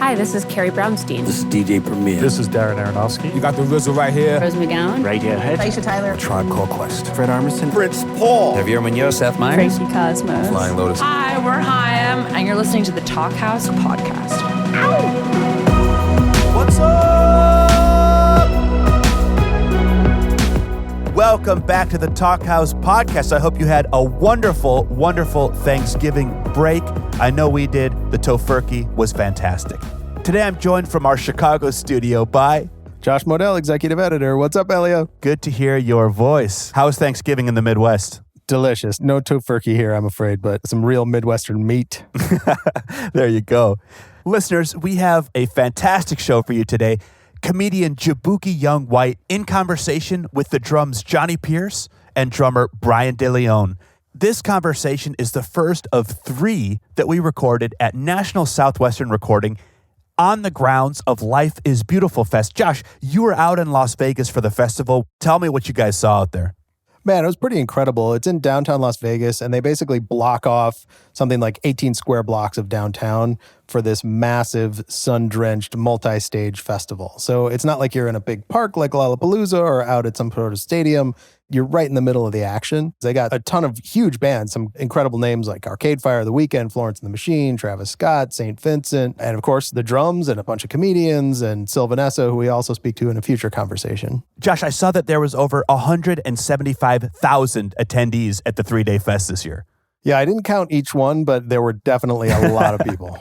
Hi, this is Carrie Brownstein. This is DJ Premier. This is Darren Aronofsky. You got the RZA right here. Rose McGowan. Radiohead. Aisha Tyler. Tribe Called Quest. Fred Armisen. Prince Paul. Javier Munoz. Seth Meyers. Tracy Cosmos. Flying Lotus. Hi, we're Chaim, and you're listening to the Talkhouse Podcast. What's up? Welcome back to the Talkhouse Podcast. I hope you had a wonderful, wonderful Thanksgiving break. I know we did. The tofurkey was fantastic. Today I'm joined from our Chicago studio by Josh Modell, executive editor. What's up, Elio? Good to hear your voice. How was Thanksgiving in the Midwest? Delicious. No tofurkey here, I'm afraid, but some real Midwestern meat. There you go. Listeners, we have a fantastic show for you today. Comedian Jaboukie Young-White in conversation with the Drums Jonny Pierce and drummer Bryan de Leon. This conversation is the first of 3 that we recorded at National Southwestern Recording on the grounds of Life is Beautiful Fest. Josh, you were out in Las Vegas for the festival. Tell me what you guys saw out there. Man, it was pretty incredible. It's in downtown Las Vegas, and they basically block off something like 18 square blocks of downtown for this massive, sun-drenched, multi-stage festival. So it's not like you're in a big park like Lollapalooza or out at some sort of stadium. You're right in the middle of the action. They got a ton of huge bands, some incredible names like Arcade Fire, The Weeknd, Florence and the Machine, Travis Scott, St. Vincent, and of course the Drums and a bunch of comedians and Sylvanessa, who we also speak to in a future conversation. Josh, I saw that there was over 175,000 attendees at the 3-day fest this year. Yeah, I didn't count each one, but there were definitely a lot of people.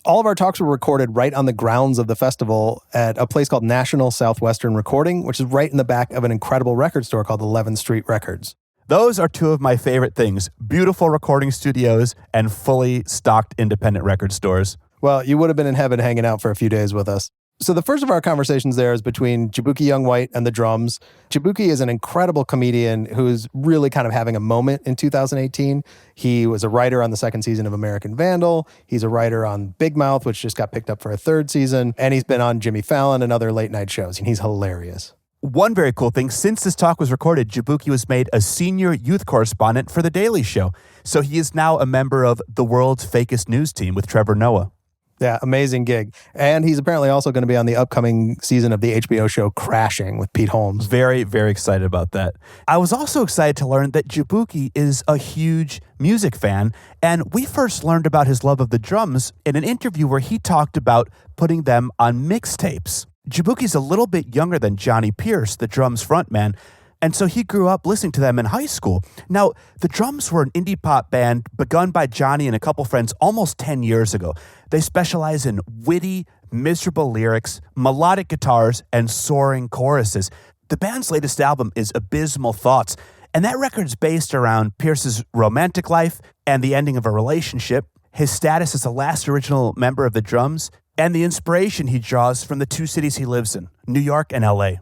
All of our talks were recorded right on the grounds of the festival at a place called National Southwestern Recording, which is right in the back of an incredible record store called 11th Street Records. Those are 2 of my favorite things, beautiful recording studios and fully stocked independent record stores. Well, you would have been in heaven hanging out for a few days with us. So the first of our conversations there is between Jaboukie Young-White and the Drums. Jaboukie is an incredible comedian who's really kind of having a moment in 2018. He was a writer on the 2nd season of American Vandal. He's a writer on Big Mouth, which just got picked up for a 3rd season. And he's been on Jimmy Fallon and other late night shows, and he's hilarious. One very cool thing, since this talk was recorded, Jaboukie was made a senior youth correspondent for The Daily Show. So he is now a member of the world's fakest news team with Trevor Noah. Yeah, amazing gig. And he's apparently also going to be on the upcoming season of the HBO show Crashing with Pete Holmes. Very, very excited about that. I was also excited to learn that Jaboukie is a huge music fan, and we first learned about his love of the drums in an interview where he talked about putting them on mixtapes. Jaboukie's a little bit younger than Jonny Pierce, the Drums frontman, and so he grew up listening to them in high school. Now, the Drums were an indie pop band begun by Johnny and a couple friends almost 10 years ago. They specialize in witty, miserable lyrics, melodic guitars, and soaring choruses. The band's latest album is Abysmal Thoughts, and that record's based around Pierce's romantic life and the ending of a relationship, his status as the last original member of the Drums, and the inspiration he draws from the 2 cities he lives in, New York and LA.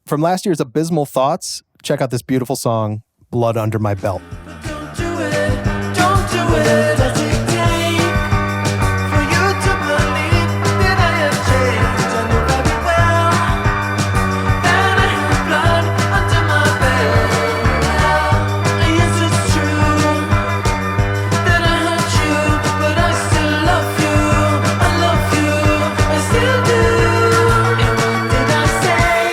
From last year's Abysmal Thoughts, check out this beautiful song, Blood Under My Belt. Don't do it, don't do it. Does it take for you to believe that I have changed? I know very well that I have blood under my belt. Yes, it's true that I hurt you, but I still love you. I love you, I still do. And what did I say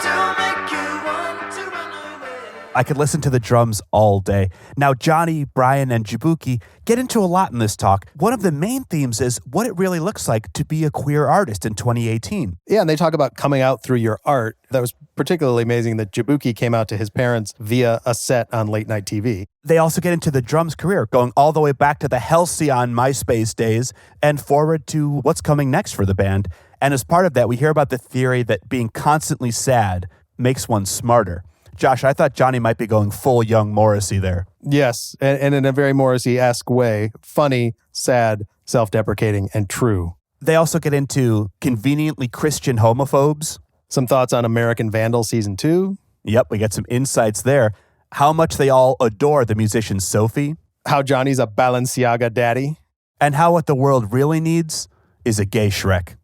to make you want to run away? I could listen to the Drums all day. Now, Johnny, Bryan, and Jaboukie get into a lot in this talk. One of the main themes is what it really looks like to be a queer artist in 2018. Yeah, and they talk about coming out through your art. That was particularly amazing that Jaboukie came out to his parents via a set on late night TV. They also get into the Drums career, going all the way back to the Halcyon MySpace days and forward to what's coming next for the band. And as part of that, we hear about the theory that being constantly sad makes one smarter. Josh, I thought Johnny might be going full young Morrissey there. Yes, and in a very Morrissey-esque way. Funny, sad, self-deprecating, and true. They also get into conveniently Christian homophobes. Some thoughts on American Vandal Season 2. Yep, we get some insights there. How much they all adore the musician Sophie. How Johnny's a Balenciaga daddy. And how what the world really needs is a gay Shrek.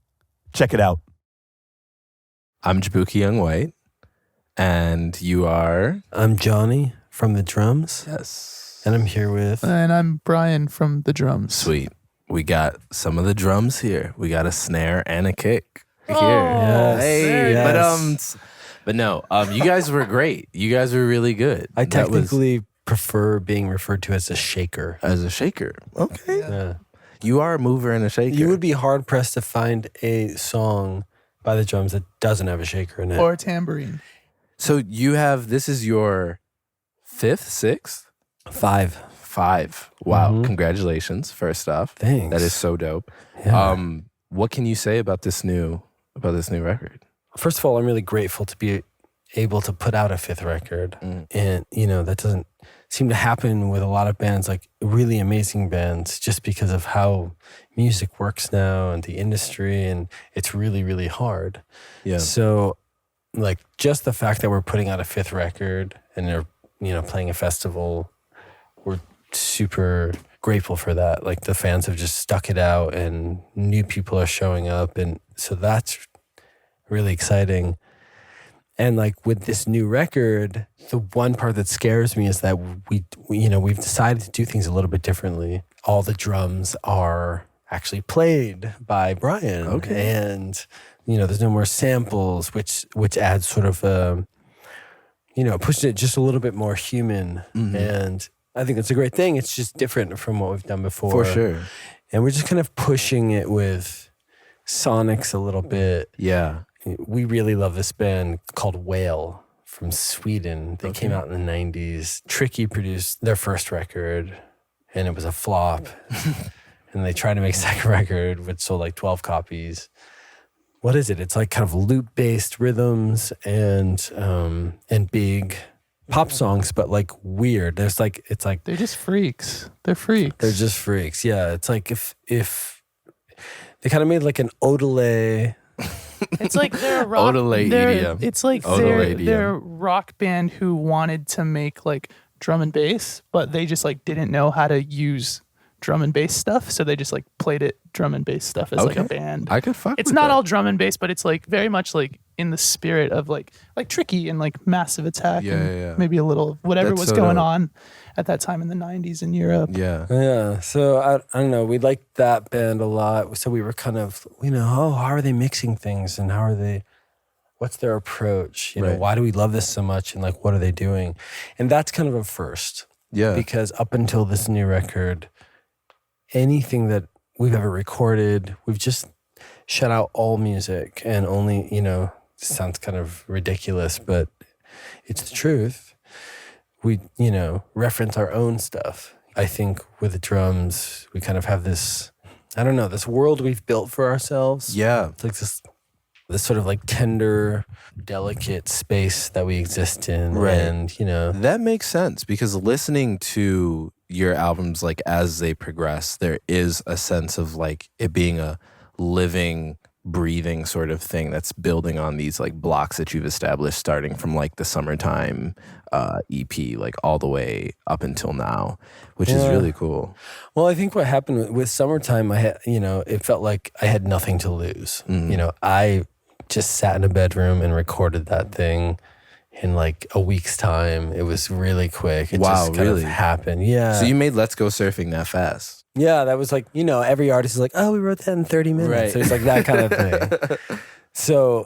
Check it out. I'm Jaboukie Young-White. And you are? I'm Johnny from the Drums. Yes. And I'm here with... And I'm Bryan from the Drums. Sweet. we got some of the drums here. We got a snare and a kick here. Yes. Hey, Yes. but no, you guys were great. You guys were really good. I That was- technically prefer being referred to as a shaker. as a shaker. Okay. Yeah. You are a mover and a shaker. You would be hard pressed to find a song by the drums that doesn't have a shaker in it. Or a tambourine. So this is your 5th, 6th? 5. 5. Wow. Mhm. Congratulations, first off. Thanks. That is so dope. Yeah. What can you say about this new record? First of all, I'm really grateful to be able to put out a 5th record. And, that doesn't seem to happen with a lot of bands, like really amazing bands, just because of how music works now and the industry, and it's really, really hard. Yeah. So, like, just the fact that we're putting out a 5th record and they're, playing a festival, we're super grateful for that. Like, the fans have just stuck it out and new people are showing up. And so that's really exciting. And like with this new record, the one part that scares me is that we've decided to do things a little bit differently. All the drums are actually played by Bryan. Okay. And, there's no more samples, which adds sort of pushes it just a little bit more human. Mm-hmm. And I think that's a great thing. It's just different from what we've done before. For sure. And we're just kind of pushing it with sonics a little bit. Yeah. We really love this band called Whale from Sweden. They came out in the 90s. Tricky produced their first record, and it was a flop. And they tried to make a second record, which sold like 12 copies. What is it? It's like kind of loop-based rhythms and big pop songs, but like weird. They're just freaks. They're freaks. They're just freaks. Yeah, it's like if they kind of made like an Odelay. It's like they're a rock. Odelay EDM. It's like Odelay they're a EDM. rock band who wanted to make like drum and bass, but they just like didn't know how to use drum and bass stuff, so they just like played it drum and bass stuff as like a band. I could fuck It's with not that. all drum and bass, but it's like very much like in the spirit of like Tricky and like Massive Attack Yeah, and yeah. maybe a little of whatever That's was so going dope. on at that time in the 90s in Europe. Yeah. Yeah, so I don't know. We liked that band a lot. So we were kind of, how are they mixing things and what's their approach? Right. Why do we love this so much and like what are they doing? And that's kind of a first. Yeah. Because up until this new record, anything that we've ever recorded, we've just shut out all music and only, sounds kind of ridiculous, but it's the truth. We, reference our own stuff. I think with the drums, we kind of have this, this world we've built for ourselves. Yeah. It's like this sort of like tender, delicate space that we exist in. Right. And, That makes sense because listening to your albums like as they progress, there is a sense of like it being a living, breathing sort of thing that's building on these like blocks that you've established starting from like the Summertime EP, like all the way up until now, which is really cool. Well, I think what happened with Summertime, I had, it felt like I had nothing to lose. Mm-hmm. I just sat in a bedroom and recorded that thing in like a week's time. It was really quick. It Wow, just kind really? of happened. Yeah. So you made Let's Go Surfing that fast. Yeah, that was like, every artist is like, oh, we wrote that in 30 minutes. Right. So it's like that kind of thing. So,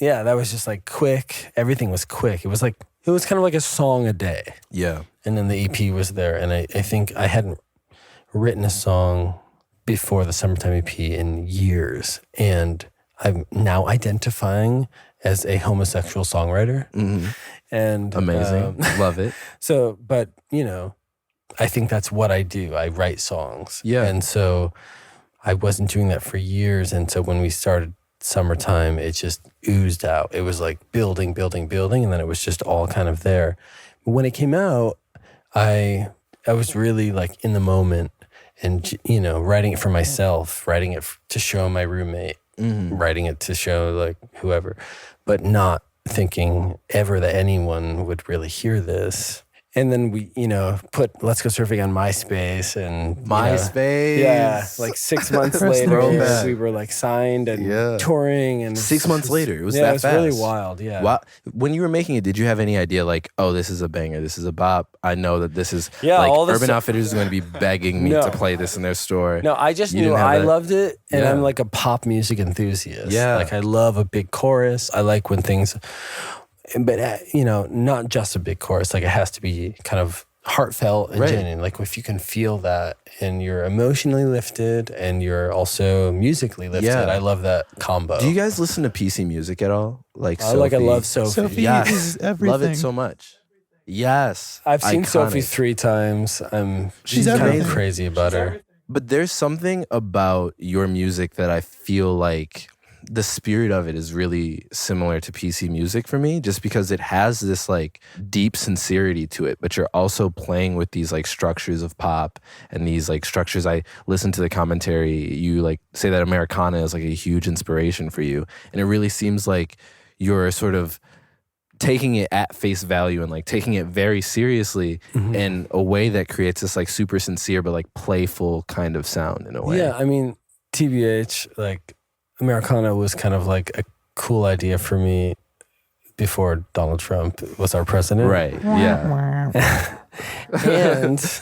yeah, that was just like quick. Everything was quick. It was kind of like a song a day. Yeah. And then the EP was there. And I think I hadn't written a song before the Summertime EP in years. And I'm now identifying as a homosexual songwriter. Mm-hmm. And Amazing. Love it. So, but, I think that's what I do. I write songs. Yeah. And so I wasn't doing that for years. And so when we started Summertime, it just oozed out. It was like building. And then it was just all kind of there. But when it came out, I was really like in the moment and, writing it for myself, writing it to show my roommate, writing it to show like whoever, but not thinking ever that anyone would really hear this. And then we, put Let's Go Surfing on MySpace and MySpace. Yeah, like 6 months Rest in later, peace. we were like signed and touring. And 6 months later, it was yeah, that it was fast. really wild. Yeah. Wow. When you were making it, did you have any idea like, oh, this is a banger, this is a bop? I know that this is all the Urban stuff- Outfitters is going to be begging me No. to play this in their store. No, I just You knew didn't have I that? loved it, and Yeah. I'm like a pop music enthusiast. Yeah. Like I love a big chorus. I like when things, but not just a big chorus. Like it has to be kind of heartfelt and Right. genuine. Like if you can feel that, and you're emotionally lifted, and you're also musically lifted. Yeah. I love that combo. Do you guys listen to PC music at all? Like I Sophie? love Sophie. Sophie Yes. is everything. Love it so much. Yes. I've seen Iconic. Sophie 3 times. She's kind of everything. crazy about her. But there's something about your music that I feel like the spirit of it is really similar to PC music for me, just because it has this like deep sincerity to it, but you're also playing with these like structures of pop and these like structures. I listen to the commentary. You like say that Americana is like a huge inspiration for you. And it really seems like you're sort of taking it at face value and like taking it very seriously in a way that creates this like super sincere but like playful kind of sound in a way. Yeah, I mean, TBH, like Americana was kind of like a cool idea for me before Donald Trump was our president. Right. Yeah. And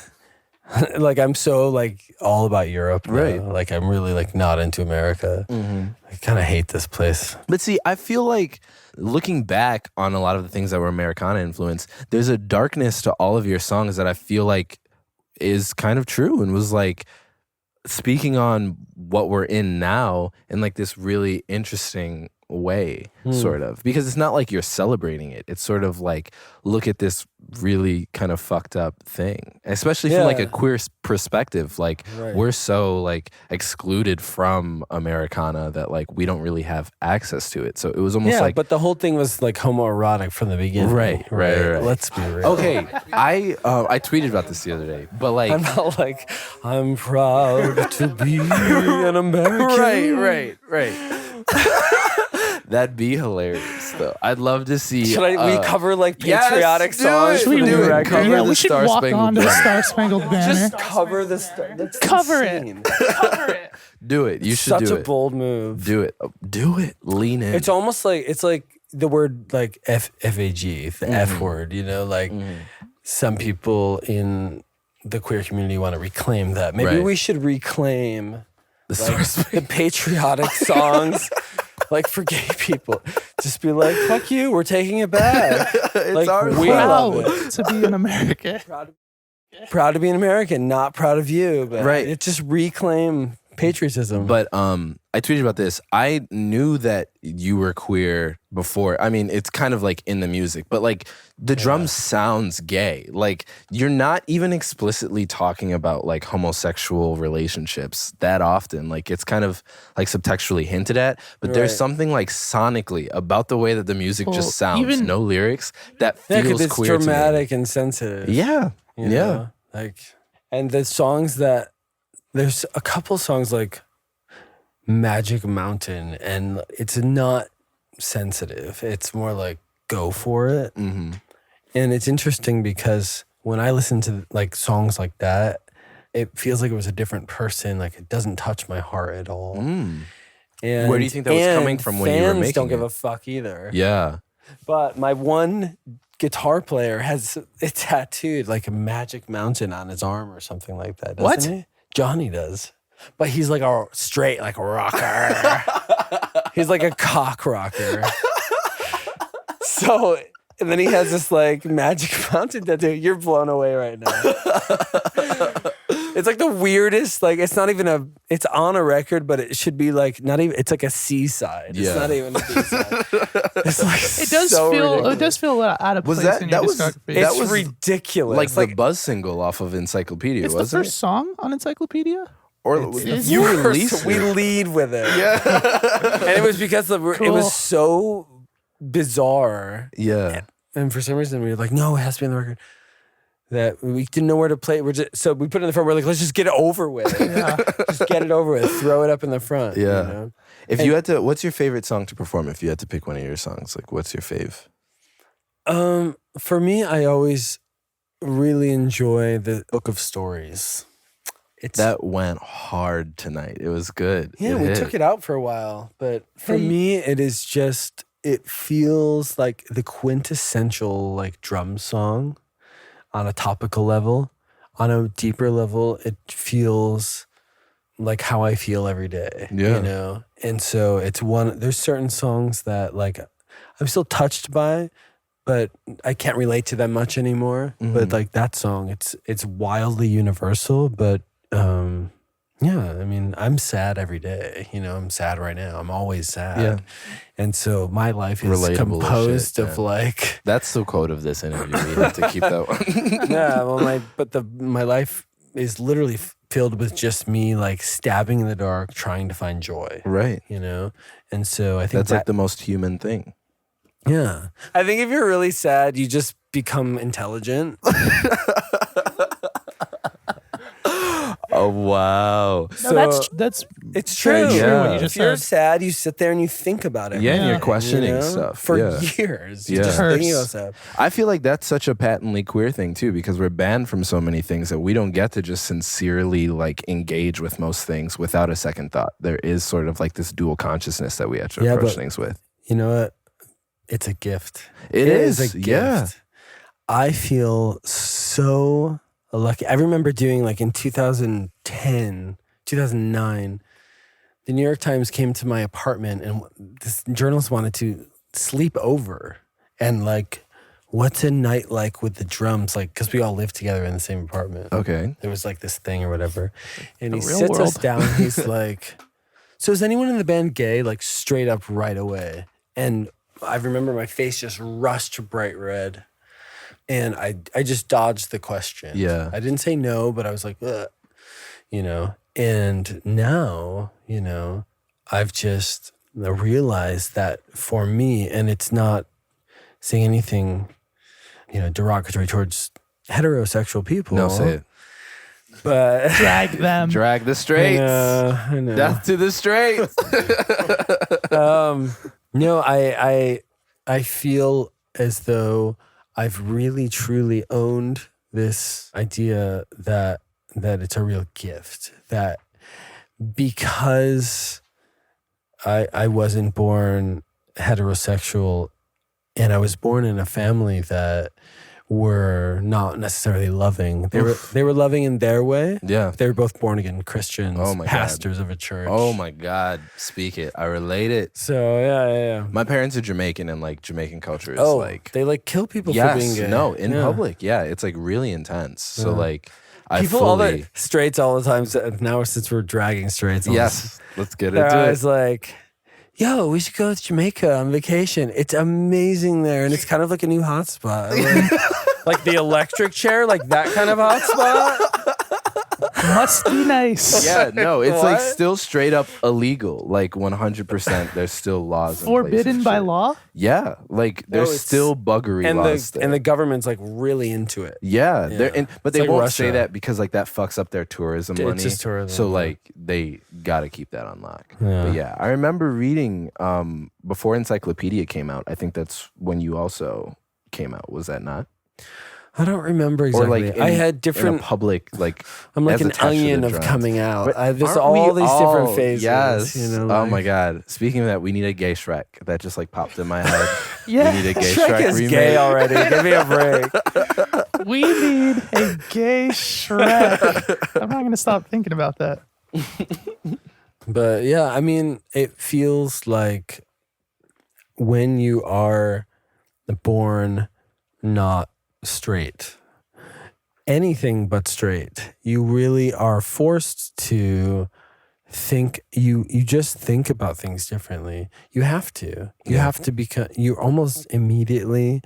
like I'm so like all about Europe. now. Right. Like I'm really like not into America. I kind of hate this place. But see, I feel like looking back on a lot of the things that were Americana influenced, there's a darkness to all of your songs that I feel like is kind of true and was like speaking on what we're in now in like this really interesting way, sort of. Because it's not like you're celebrating it. It's sort of like, look at this really kind of fucked up thing. Especially from like a Yeah. queer perspective. Like Right. we're so like excluded from Americana that like we don't really have access to it. So it was almost Yeah, like but the whole thing was like homoerotic from the beginning. Right. Let's be real. okay. I tweeted about this the other day, but like I'm not like, I'm proud to be an American. right. That'd be hilarious, though. I'd love to see. Should we cover like yes, patriotic do songs it, from We the do it. record? Cover yeah, the we should Star walk Spangled on to Banner. Star Spangled Banner. Just cover the star. That's Cover it. insane. Cover it. Do it. You should Such do a it. bold move. Do it. Do it. Lean in. It's almost like the word like FAG, the F word. Like some people in the queer community want to reclaim that. Maybe Right. we should reclaim the Star the patriotic songs. Like for gay people, just be like, "Fuck you, we're taking it back." It's our we love Proud it. to be an American. Proud to be an American, not proud of you. But Right. It just reclaim patriotism. But I tweeted about this. I knew that you were queer before. I mean, it's kind of like in the music, but like the drum sounds gay. Like you're not even explicitly talking about like homosexual relationships that often. Like it's kind of like subtextually hinted at, but there's Right. something like sonically about the way that the music Well, just sounds, even- no lyrics, that yeah, feels because it's queer dramatic and sensitive. to me. Yeah. you Yeah. know? And the songs that there's a couple songs like Magic Mountain, and it's not sensitive. It's more like go for it. Mm-hmm. And it's interesting because when I listen to like songs like that, it feels like it was a different person. Like it doesn't touch my heart at all. Mm. And Where do you think that was coming from when you were fans making don't give it? a fuck either. Yeah. But my one guitar player has it tattooed like a Magic Mountain on his arm or something like that. Doesn't What? he? Johnny does. But he's like a straight like rocker. He's like a cock rocker. So, and then he has this like Magic Mountain tattoo. You're blown away right now. It's like the weirdest, like it's not even it's on a record, but it should be like not even, it's like a C-side. Yeah. It's not even a B-side. It's like It does so feel. ridiculous. It does feel a little out of Was place that- in your that was- discography. that It's was ridiculous. Like the Buzz single off of Encyclopedia, it's the wasn't first song on Encyclopedia. Or It's- you it's- released we it. lead with it. Yeah. And it was because it Cool. was so bizarre. Yeah. And for some reason we were like, no, it has to be on the record. That we didn't know where to play. So we put it in the front. We're like, let's just get it over with. Just get it over with. Throw it up in the front. Yeah. You know? If you had to, what's your favorite song to perform? If you had to pick one of your songs, like what's your fave? For me, I always really enjoy the Book of Stories. That went hard tonight. It was good. Yeah, we took it out for a while, but for me, it is just, it feels like the quintessential like drum song on a topical level. On a deeper level, it feels like how I feel every day, you know? And so there's certain songs that like I'm still touched by, but I can't relate to them much anymore. But like that song, it's wildly universal, but yeah, I mean, I'm sad every day. You know, I'm sad right now. I'm always sad. Yeah. And so my life is Relatable composed shit, of like... That's the quote of this interview. We have to keep that one. Yeah, well, my life is literally filled with just me like stabbing in the dark, trying to find joy. Right. You know? And so I think that's like the most human thing. Yeah. I think if you're really sad, you just become intelligent. Oh, wow. No, that's it's true. Yeah. What you just if you're said. sad, you sit there and you think about it. Yeah, and you're questioning stuff. For Yeah. years. Yeah. You're just thinking about stuff. I feel like that's such a patently queer thing too, because we're banned from so many things that we don't get to just sincerely like engage with most things without a second thought. There is sort of like this dual consciousness that we have to approach things with. You know what? It's a gift. It is a gift. Yeah. I feel so lucky. I remember doing like in 2010, 2009, the New York Times came to my apartment and this journalist wanted to sleep over and like, what's a night like with the drums? Like, because we all lived together in the same apartment. Okay. There was like this thing or whatever. And he real sits world. us down. He's like, so is anyone in the band gay? Like straight up right away. And I remember my face just rushed bright red. And I just dodged the question. Yeah. I didn't say no, but I was like, ugh, you know. And now, you know, I've just realized that for me, and it's not saying anything, you know, derogatory towards heterosexual people. No, say it. But Drag them. Drag the straights. I know. Death to the straights. No, I feel as though I've really truly owned this idea that it's a real gift. That because I wasn't born heterosexual and I was born in a family that were not necessarily loving. They were loving in their way. Yeah. They were both born again Christians, Oh my God. pastors of a church. Oh my God. Speak it. I relate it. So yeah. My parents are Jamaican, and like Jamaican culture is like they like kill people for yes, being gay. no, in Yeah. public. Yeah, it's like really intense. So like I People fully all the straights all the time. Now since we're dragging straights, yes, let's get they're into always it. like, "Yo, we should go to Jamaica on vacation. It's amazing there, and it's kind of like a new hotspot, like the electric chair, like that kind of hotspot." Must be nice. Yeah, no, it's like What? still straight up illegal. Like 100%. There's still laws in place Forbidden and by shit. law? Yeah, like there's it's- still buggery And laws there. the government's like really into it. Yeah, Yeah. but It's they like won't Russia. say that because like that fucks up their tourism It's money. just tourism, so yeah. like they got to keep that on lock. Yeah. But yeah, I remember reading before Encyclopedia came out. I think that's when you also came out. Was that not? I don't remember exactly. Or like I had in different. a public like. I'm like as an attached to onion the of drums. coming out. But There's aren't all we these different all- phases. Yes. You know, Oh like- my God. Speaking of that, we need a gay Shrek. That just like popped in my head. Yeah. We need a gay Shrek Shrek is remake. gay already. Give me a break. We need a gay Shrek. I'm not going to stop thinking about that. But yeah, I mean, it feels like when you are born not straight, anything but straight, you really are forced to think. You just think about things differently. You have to. You have to become. You almost immediately.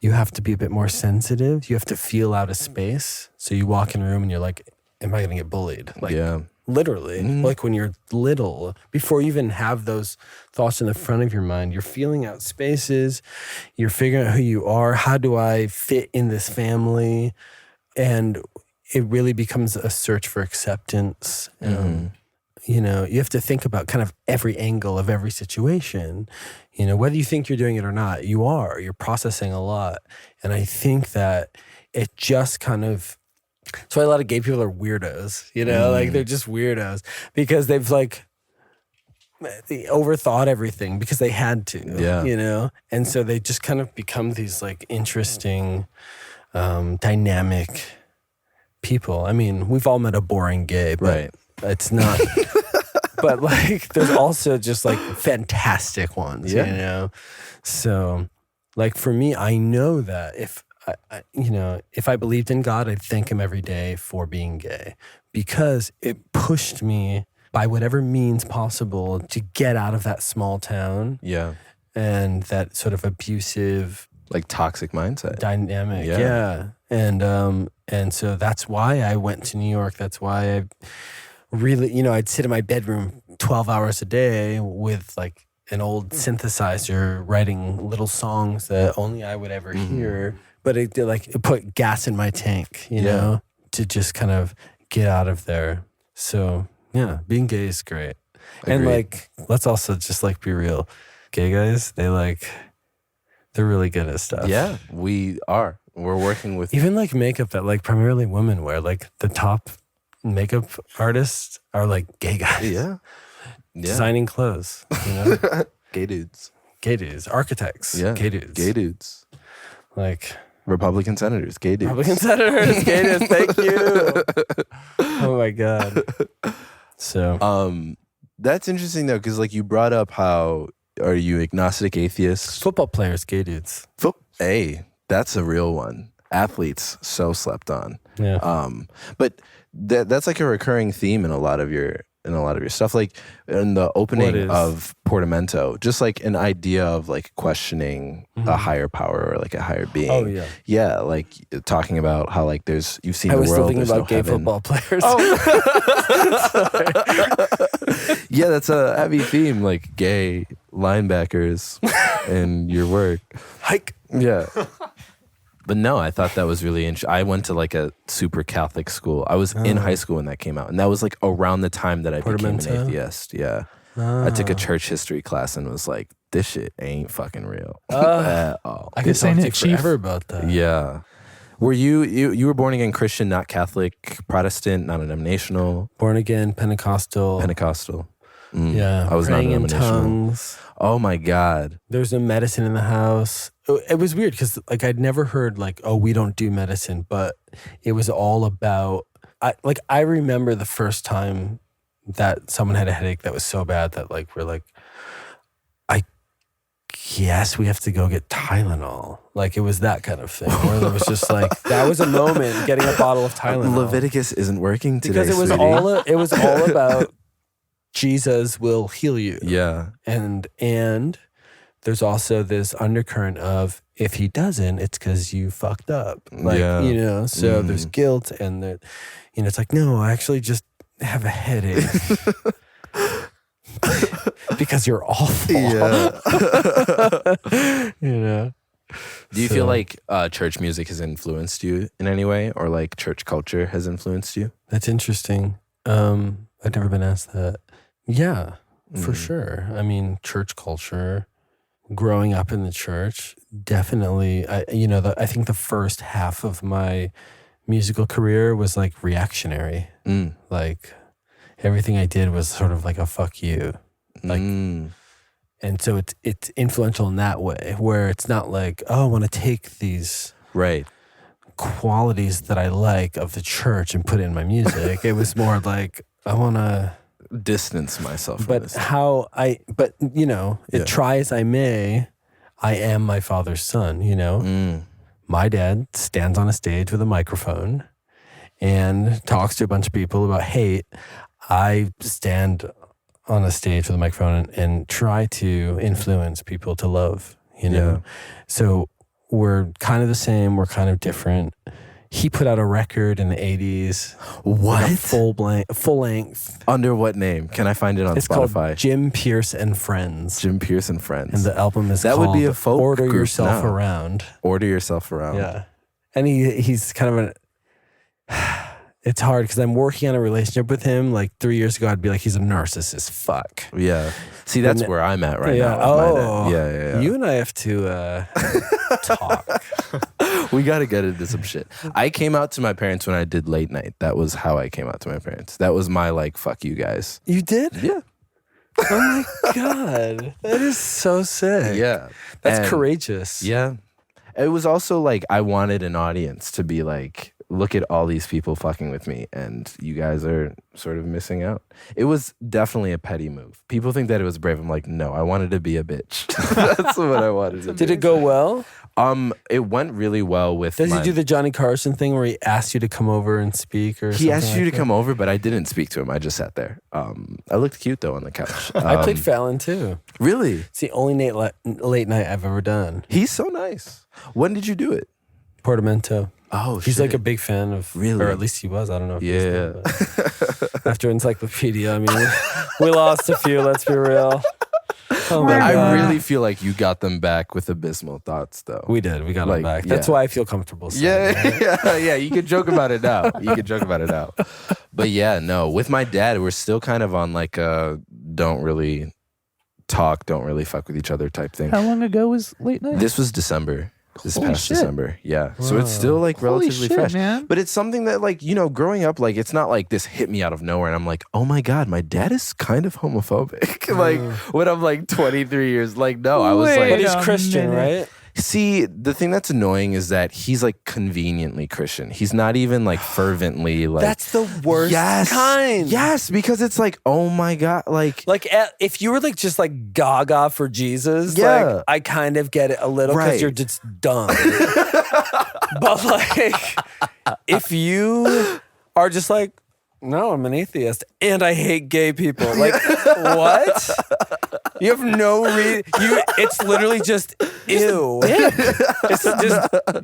You have to be a bit more sensitive. You have to feel out of space. So you walk in a room and you're like, "Am I going to get bullied?" Like, Yeah. literally, like when you're little, before you even have those thoughts in the front of your mind, you're feeling out spaces, you're figuring out who you are. How do I fit in this family? And it really becomes a search for acceptance. You know, you have to think about kind of every angle of every situation. You know, whether you think you're doing it or not, you're processing a lot. And I think that it just kind of, that's why a lot of gay people are weirdos, you know, like they're just weirdos because they've like they overthought everything because they had to, you know? And so they just kind of become these like interesting, dynamic people. I mean, we've all met a boring gay, but it's not, but like there's also just like fantastic ones, you know? So like for me, I know that if I believed in God, I'd thank him every day for being gay because it pushed me by whatever means possible to get out of that small town. Yeah. And that sort of abusive, like toxic mindset dynamic. Yeah. And so that's why I went to New York. That's why I really, you know, I'd sit in my bedroom 12 hours a day with like an old synthesizer writing little songs that only I would ever hear. But it put gas in my tank, you know, to just kind of get out of there. So yeah, being gay is great. And like, let's also just like be real. Gay guys, they're really good at stuff. Yeah, we are. We're working with even like makeup that like primarily women wear. Like the top makeup artists are like gay guys. Yeah. Designing clothes, you know? Gay dudes. Gay dudes. Architects. Yeah. Gay dudes. Gay dudes. Like Republican senators, gay dudes. Republican senators, gay dudes, thank you. Oh my God. So that's interesting though, because like you brought up how are you agnostic atheists? Football players, gay dudes. Hey, that's a real one. Athletes so slept on. Yeah. But that's like a recurring theme in a lot of your stuff. Like in the opening of Portamento, just like an idea of like questioning a higher power or like a higher being. Oh yeah. Yeah, like talking about how like you've seen the world. I was still thinking there's about no gay heaven. football players. Yeah, that's a heavy theme, like gay linebackers and your work. Hike. Yeah. But no, I thought that was really interesting. I went to like a super Catholic school. I was in high school when that came out. And that was like around the time that I became an atheist. Yeah. I took a church history class and was like, this shit ain't fucking real at all. I could talk to you forever about that. Yeah. Were you were born again Christian, not Catholic, Protestant, non-denominational? Born again, Pentecostal. Yeah. I was praying in non-denominational. tongues. Oh my God. There's no medicine in the house. It was weird because like I'd never heard like, oh, we don't do medicine, but it was all about, I remember the first time that someone had a headache that was so bad that like, we're like, I guess we have to go get Tylenol. Like it was that kind of thing where it was just like, that was a moment getting a bottle of Tylenol. Leviticus isn't working today, because it was all about Jesus will heal you. Yeah. And there's also this undercurrent of if he doesn't, it's because you fucked up. Like, you know, so there's guilt and that, you know, it's like, no, I actually just have a headache. Because you're awful. Yeah. You know? Do you feel like church music has influenced you in any way, or like church culture has influenced you? That's interesting. I've never been asked that. Yeah, for sure. I mean, church culture, growing up in the church, definitely. I think the first half of my musical career was like reactionary. Like everything I did was sort of like a fuck you. Like, and so it's influential in that way, where it's not like, oh, I want to take these qualities that I like of the church and put it in my music. It was more like, I want to distance myself from this. But you know, try as I may, I am my father's son, you know? My dad stands on a stage with a microphone and talks to a bunch of people about hate. I stand on a stage with a microphone and try to influence people to love, you know? Yeah. So we're kind of the same, we're kind of different. He put out a record in the 80s. What? Like full length. Under what name? Can I find it on Spotify? It's called Jim Pierce and Friends. Jim Pierce and Friends. And the album is that called would be a folk Order group Yourself now. Around. Order Yourself Around. Yeah. And he's kind of it's hard because I'm working on a relationship with him. Like 3 years ago, I'd be like, he's a narcissist. Fuck. Yeah. See, that's where I'm at right now. Oh, Yeah. You and I have to talk. We got to get into some shit. I came out to my parents when I did late night. That was how I came out to my parents. That was my like, fuck you guys. You did? Yeah. Oh my God. That is so sick. Yeah. That's And- courageous. Yeah. It was also like I wanted an audience to be like, look at all these people fucking with me and you guys are sort of missing out. It was definitely a petty move. People think that it was brave. I'm like, no, I wanted to be a bitch. That's what I wanted to do. Did it go well? It went really well with Does he do the Johnny Carson thing where he asked you to come over and speak or something? He asked you like to come over, but I didn't speak to him. I just sat there. I looked cute though on the couch. I played Fallon too. Really? It's the only late night I've ever done. He's so nice. When did you do it? Portamento. Oh, He's like a big fan of, Really? or at least he was. I don't know if he is Yeah. now, but after Encyclopedia, I mean, we lost a few, let's be real. Oh my I God. really feel like you got them back with abysmal thoughts though. We did. We got Like, him back. yeah. That's why I feel comfortable saying that. Yeah. You can joke about it now. But yeah, no. With my dad, we're still kind of on like a don't really talk, don't really fuck with each other type thing. How long ago was late night? This was December. This Holy past shit. December. Yeah. So it's still like Holy relatively shit, fresh. man. But it's something that like, you know, growing up, like it's not like this hit me out of nowhere and I'm like, oh my God, my dad is kind of homophobic. Like when I'm like 23 years, like no, I was Wait like, But he's a Christian, minute. right? see, the thing that's annoying is that he's like conveniently Christian. He's not even like fervently like. That's the worst kind. Yes, because it's like, oh my God, like If you were like just like gaga for Jesus, Yeah. like I kind of get it a little because Right. you're just dumb. But like if you are just like, no, I'm an atheist and I hate gay people. Like what? You have no reason. It's literally just ew. It's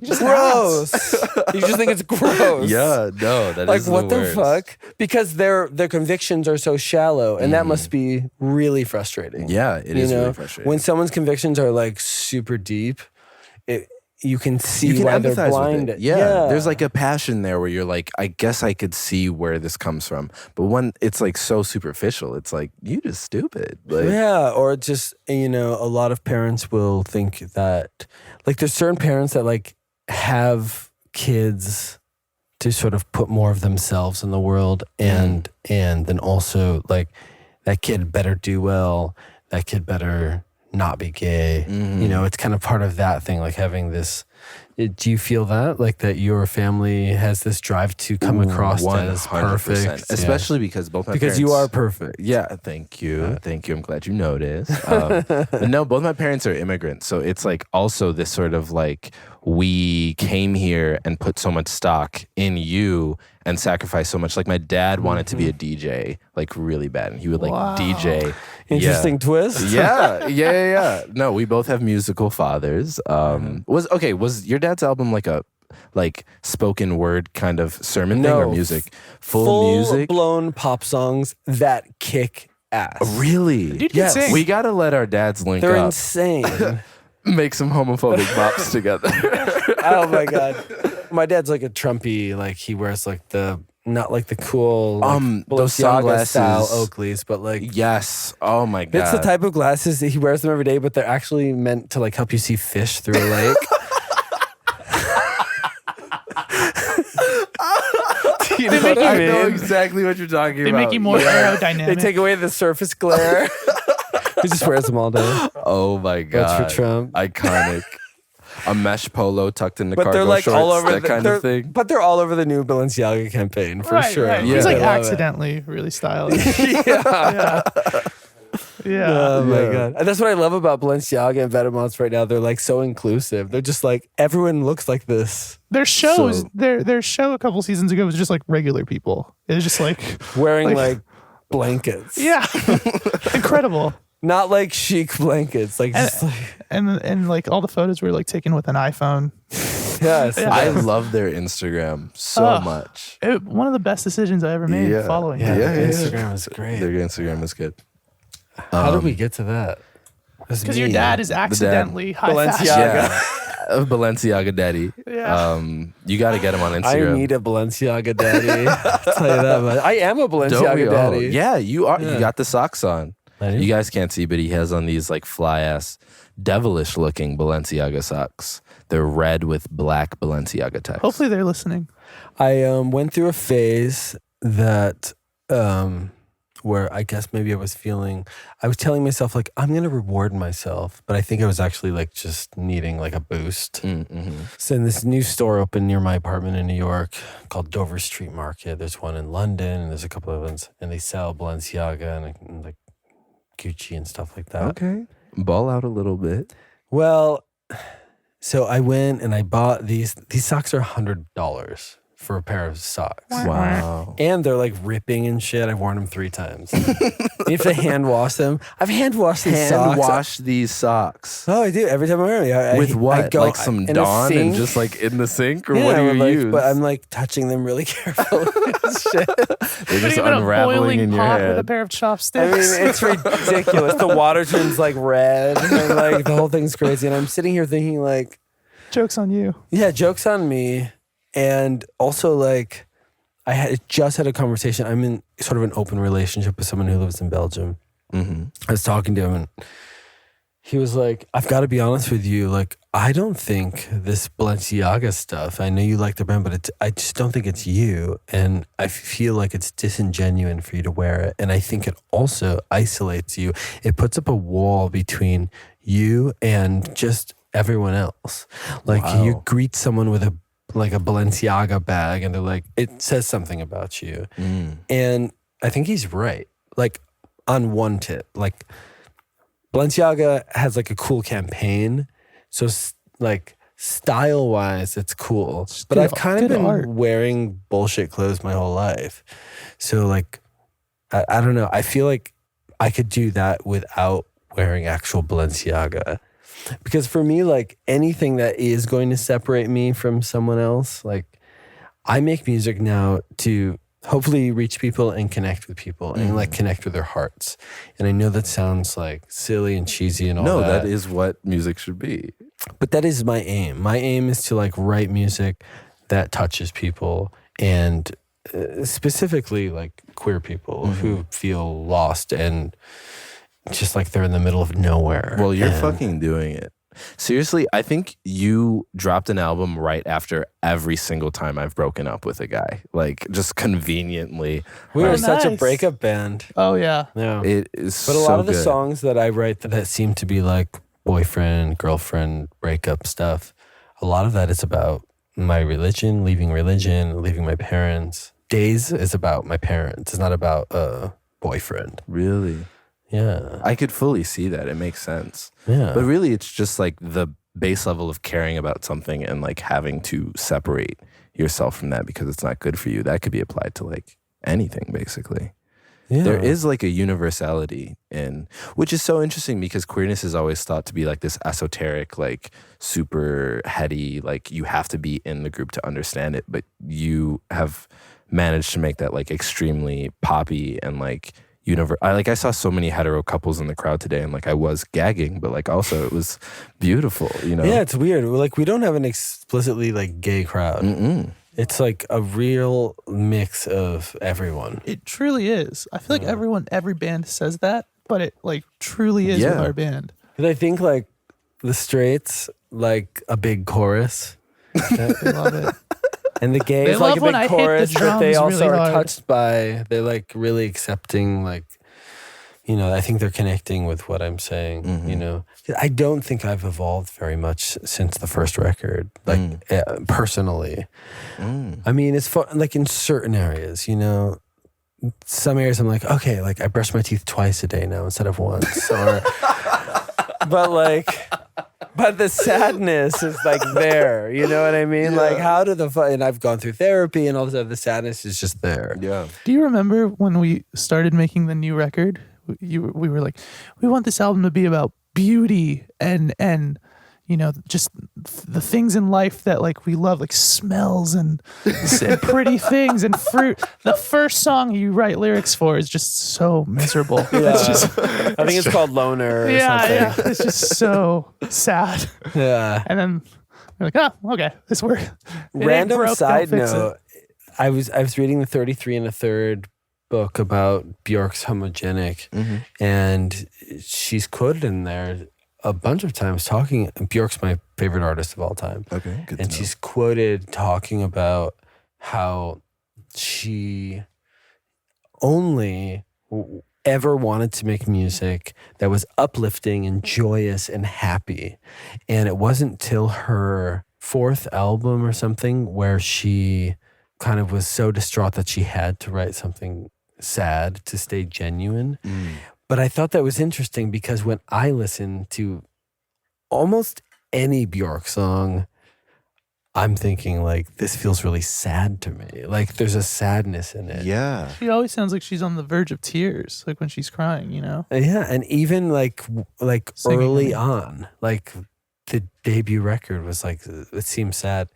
just gross. You just think it's gross. yeah, no, that Like is what the worst. fuck? Because their convictions are so shallow, and that must be really frustrating. Yeah, it is really frustrating. When someone's convictions are like super deep, you can see you can why they're empathize with blinded. it. Yeah, there's like a passion there where you're like, I guess I could see where this comes from. But when it's like so superficial, it's like, you just stupid. Like, Yeah, or just, a lot of parents will think that, like, there's certain parents that like have kids to sort of put more of themselves in the world, and then also like that kid better do well, that kid better not be gay. It's kind of part of that thing, like having this. Do you feel that, like, that your family has this drive to come across as 100%. perfect? Especially because both my because parents, you are perfect. Yeah, thank you. Thank you. I'm glad you noticed. But no, both my parents are immigrants. So it's like also this sort of like, we came here and put so much stock in you and sacrificed so much. Like my dad wanted to be a DJ, like really bad. And he would like DJ. Interesting twist. Yeah. No, we both have musical fathers. Was your dad's album like a spoken word kind of sermon thing or music? Full music? Full-blown pop songs that kick ass. Really? Dude can sing. We gotta let our dads link They're up. insane. Make some homophobic bops together. Oh my God. My dad's like a Trumpy, like he wears like not like the cool like those Balenciaga sunglasses. style Oakleys, but like Yes. Oh my God. it's the type of glasses that he wears them every day, but they're actually meant to like help you see fish through a lake. You know what I I know mean? exactly what you're talking They about. make you more aerodynamic. They take away the surface glare. He just wears them all day. Oh my God. Votes for Trump. Iconic. A mesh polo tucked in the But cargo they're like shorts, all over that kind of thing. But they're all over the new Balenciaga campaign for right, sure. right. Yeah. He's like I love accidentally really stylish. Yeah. Yeah. Oh my God. And that's what I love about Balenciaga and Vetements right now. They're like so inclusive. They're just like, everyone looks like this. Their shows, So- their show a couple seasons ago was just like regular people. It was just like, Wearing like blankets. yeah, incredible. Not like chic blankets. Like, just like And like all the photos were like taken with an iPhone. yes. I love their Instagram so much. One of the best decisions I ever made following. Yeah, it. Instagram is great. Their Instagram is good. How did we get to that? Because your dad is accidentally high fashion. Balenciaga. Balenciaga daddy. Yeah. You got to get him on I Instagram. need a Balenciaga daddy. I'll tell you that much. I am a Don't we Balenciaga all? daddy. Yeah, you are. Yeah. You got the socks on. I do. You guys can't see, but he has on these like fly ass, devilish looking Balenciaga socks. They're red with black Balenciaga text. Hopefully they're listening. I went through a phase that where I guess maybe I was telling myself like I'm gonna reward myself, but I think I was actually like just needing like a boost. Mm-hmm. So this new store opened near my apartment in New York called Dover Street Market. There's one in London and there's a couple of ones, and they sell Balenciaga and like Gucci and stuff like that. Okay, ball out a little bit. Well, so I went and I bought these socks are $100 for a pair of socks. Wow. And they're like ripping and shit. I've worn them 3 times. You have to hand wash them. I've hand washed these Hand socks. wash these socks. Oh, I do every time I wear them. With what? I go, Like some in a Dawn and sink. just like in the sink, or Yeah, what do you like, use? But I'm like touching them really carefully. Shit. They're just Even a unraveling boiling in your pot with a head. pair of I chopsticks. mean, it's ridiculous. The water turns like red, and like the whole thing's crazy. And I'm sitting here thinking, like, Joke's on you. yeah, joke's on me. And also, like, I just had a conversation. I'm in sort of an open relationship with someone who lives in Belgium. Mm-hmm. I was talking to him, and he was like, I've got to be honest with you. Like, I don't think this Balenciaga stuff, I know you like the brand, but I just don't think it's you. And I feel like it's disingenuous for you to wear it. And I think it also isolates you. It puts up a wall between you and just everyone else. Like, you greet someone with a Balenciaga bag, and they're like, it says something about you. And I think he's right. Like, on one tip, like, Balenciaga has like a cool campaign. So like style wise, it's cool. But good- I've kind of good been art. wearing bullshit clothes my whole life. So like, I don't know. I feel like I could do that without wearing actual Balenciaga. Because for me, like anything that is going to separate me from someone else, like I make music now to hopefully reach people and connect with people and like connect with their hearts. And I know that sounds like silly and cheesy and all No, that. that is what music should be. But that is my aim. My aim is to like write music that touches people, and specifically like queer people who feel lost and just like they're in the middle of nowhere. Well, you're And- fucking doing it. Seriously, I think you dropped an album right after every single time I've broken up with a guy. Like, just conveniently. We were Oh, such a nice. breakup band. Oh yeah. Yeah. It is But a so lot of the good. songs that I write that seem to be like boyfriend, girlfriend, breakup stuff, a lot of that is about my religion, leaving my parents. Days is about my parents. It's not about a boyfriend. Really? Yeah. I could fully see that. It makes sense. Yeah. But really, it's just like the base level of caring about something and like having to separate yourself from that because it's not good for you. That could be applied to like anything, basically. yeah. There is like a universality in, which is so interesting because queerness is always thought to be like this esoteric, like super heady, like you have to be in the group to understand it. But you have managed to make that like extremely poppy and like I saw so many hetero couples in the crowd today, and like I was gagging, but like also it was beautiful, you know? Yeah, it's weird. Like we don't have an explicitly like gay crowd. Mm-mm. It's like a real mix of everyone. It truly is. I feel like every band says that, but it like truly is with Yeah. our band. 'Cause I think like the straights like a big chorus, I love it. and the gays They like love a when big I hit the chorus, but they drums also really are hard. touched by. They're like really accepting. Like, you know, I think they're connecting with what I'm saying. You know, I don't think I've evolved very much since the first record. Like personally, I mean, it's fun. Like in certain areas, you know. Some areas I'm like, okay, like I brush my teeth twice a day now instead of once. Or, but the sadness is like there. You know what I mean? Like how do and I've gone through therapy and all this other, the sadness is just there. Yeah. Do you remember when we started making the new record? We were like, we want this album to be about beauty and you know, just the things in life that like we love, like smells and pretty things and fruit. The first song you write lyrics for is just so miserable. It's just, I think it's called Loner or something. yeah, it's just so sad. Yeah. And then We're like, oh, okay, this works. It ain't Random broke, don't side fix it. note, I was reading the 33 1/3 book about Bjork's Homogenic, and she's quoted in there a bunch of times talking. Bjork's my favorite artist of all time. Okay, good And to know. she's quoted talking about how she only ever wanted to make music that was uplifting and joyous and happy. And it wasn't till her 4th album or something where she kind of was so distraught that she had to write something sad to stay genuine. But I thought that was interesting because when I listen to almost any Bjork song, I'm thinking like, this feels really sad to me. Like there's a sadness in it. Yeah. She always sounds like she's on the verge of tears, like when she's crying, you know? Yeah, and even like Singing, early I mean. on, like the debut record was like, it seems sad.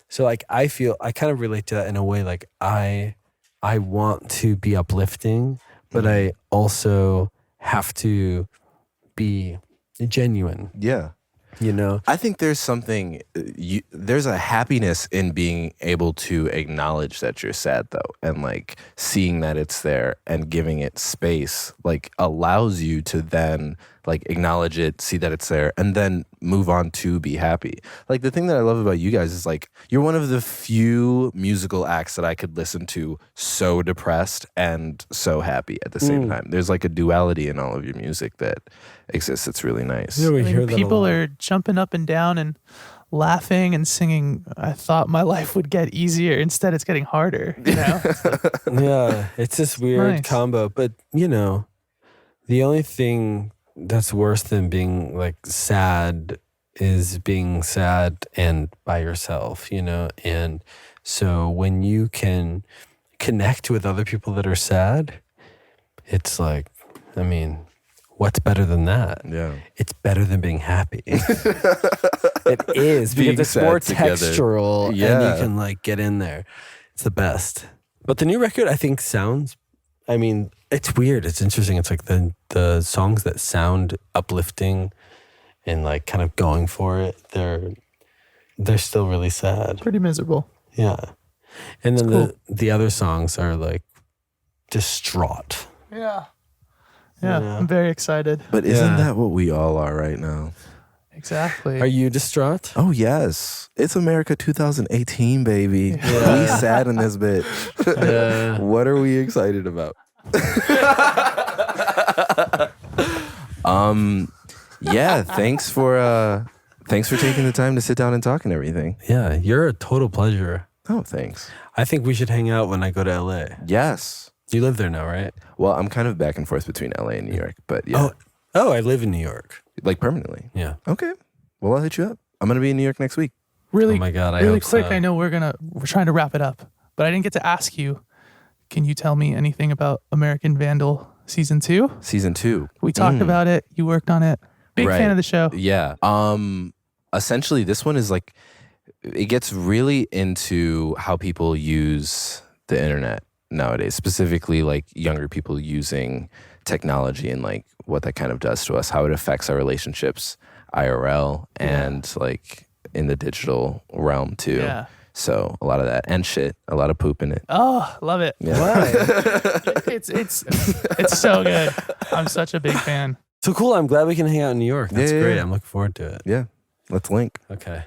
So like I kind of relate to that in a way. Like I want to be uplifting, but I also have to be genuine. Yeah. You know, I think there's something, there's a happiness in being able to acknowledge that you're sad though. And like seeing that it's there and giving it space, like allows you to then like acknowledge it, see that it's there, and then move on to be happy. Like the thing that I love about you guys is like, you're one of the few musical acts that I could listen to so depressed and so happy at the same time. There's like a duality in all of your music that exists. It's really nice. yeah, we I mean, hear that a people lot. are jumping up and down and laughing and singing, I thought my life would get easier. Instead, it's getting harder, you know? Yeah, it's this weird Nice. combo. But you know, the only thing that's worse than being like sad is being sad and by yourself, you know? And so when you can connect with other people that are sad, it's like, I mean, what's better than that? Yeah. It's better than being happy. It is, Being because it's sad more together. textural and Yeah. you can like get in there. It's the best. But the new record, I think, sounds, I mean, it's weird. It's interesting. It's like the songs that sound uplifting and like kind of going for it, they're still really sad. Pretty miserable. Yeah. And then cool. the other songs are like distraught. Yeah. Yeah, Yeah. I'm very excited. But isn't Yeah. that what we all are right now? Exactly. Are you distraught? Oh, yes. It's America 2018, baby. Yeah. We sad in this bitch. Yeah. What are we excited about? Yeah, thanks for taking the time to sit down and talk and everything. Yeah, you're a total pleasure. Oh, thanks. I think we should hang out when I go to LA. Yes. You live there now, right? Well, I'm kind of back and forth between LA and New York, but yeah, Oh, I live in New York. like permanently. Yeah. Okay. Well, I'll hit you up. I'm going to be in New York next week. Really, Oh my God, I really hope quick. so. I know we're trying to wrap it up, but I didn't get to ask you. Can you tell me anything about American Vandal season 2? Season 2. We talked about it. You worked on it. Big Right. fan of the show. Yeah. Essentially, this one is like, it gets really into how people use the internet nowadays, specifically like younger people using technology and like what that kind of does to us, how it affects our relationships IRL and like in the digital realm too. Yeah. So a lot of that and shit, a lot of poop in it. Oh, love it. Yeah. It's so good. I'm such a big fan. So cool. I'm glad we can hang out in New York. That's Yeah, great. yeah. I'm looking forward to it. Yeah. Let's link Okay.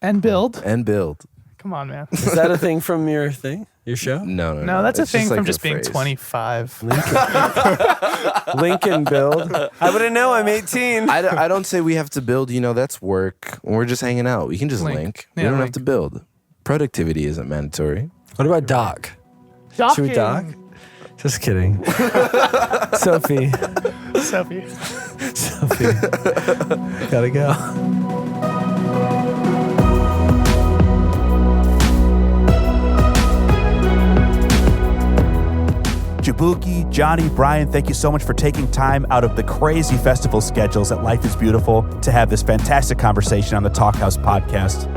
And build. and build. Come on, man. Is that a thing from your thing? Your show? No. No, that's a It's thing like from a just being phrase. 25. Lincoln build. I wouldn't know. I'm 18. I don't say we have to build, that's work. We're just hanging out. We can just Link. link. We Yeah, don't have link. to build. Productivity isn't mandatory. What about Doc? Should we doc? Just kidding. Sophie. Sophie. Sophie. Gotta go. Jaboukie, Johnny, Bryan, thank you so much for taking time out of the crazy festival schedules at Life is Beautiful to have this fantastic conversation on the Talkhouse Podcast.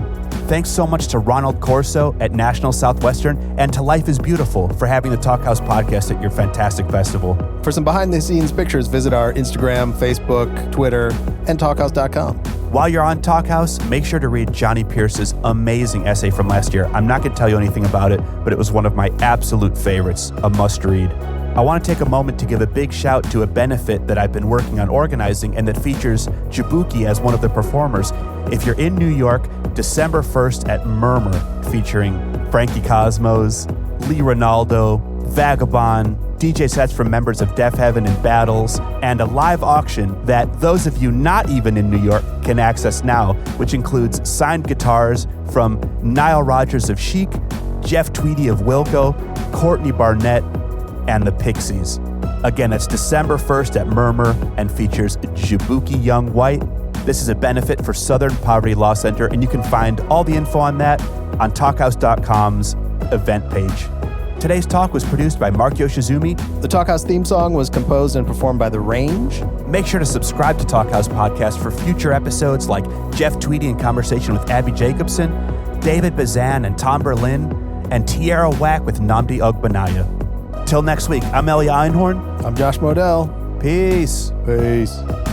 Thanks so much to Ronald Corso at National Southwestern and to Life is Beautiful for having the Talkhouse Podcast at your fantastic festival. For some behind the scenes pictures, visit our Instagram, Facebook, Twitter, and talkhouse.com. While you're on Talkhouse, make sure to read Jonny Pierce's amazing essay from last year. I'm not going to tell you anything about it, but it was one of my absolute favorites, a must-read. I want to take a moment to give a big shout to a benefit that I've been working on organizing and that features Jaboukie as one of the performers. If you're in New York, December 1st at Murmur, featuring Frankie Cosmos, Lee Ronaldo, Vagabond, DJ sets from members of Deaf Heaven and Battles, and a live auction that those of you not even in New York can access now, which includes signed guitars from Nile Rodgers of Chic, Jeff Tweedy of Wilco, Courtney Barnett, and the Pixies. Again, it's December 1st at Murmur and features Jaboukie Young-White. This is a benefit for Southern Poverty Law Center, and you can find all the info on that on Talkhouse.com's event page. Today's talk was produced by Mark Yoshizumi. The Talkhouse theme song was composed and performed by The Range. Make sure to subscribe to Talkhouse Podcast for future episodes like Jeff Tweedy in conversation with Abby Jacobson, David Bazan and Tom Berlin, and Tierra Whack with Nnamdi Ogbanaya. Till next week, I'm Ellie Einhorn. I'm Josh Modell. Peace. Peace.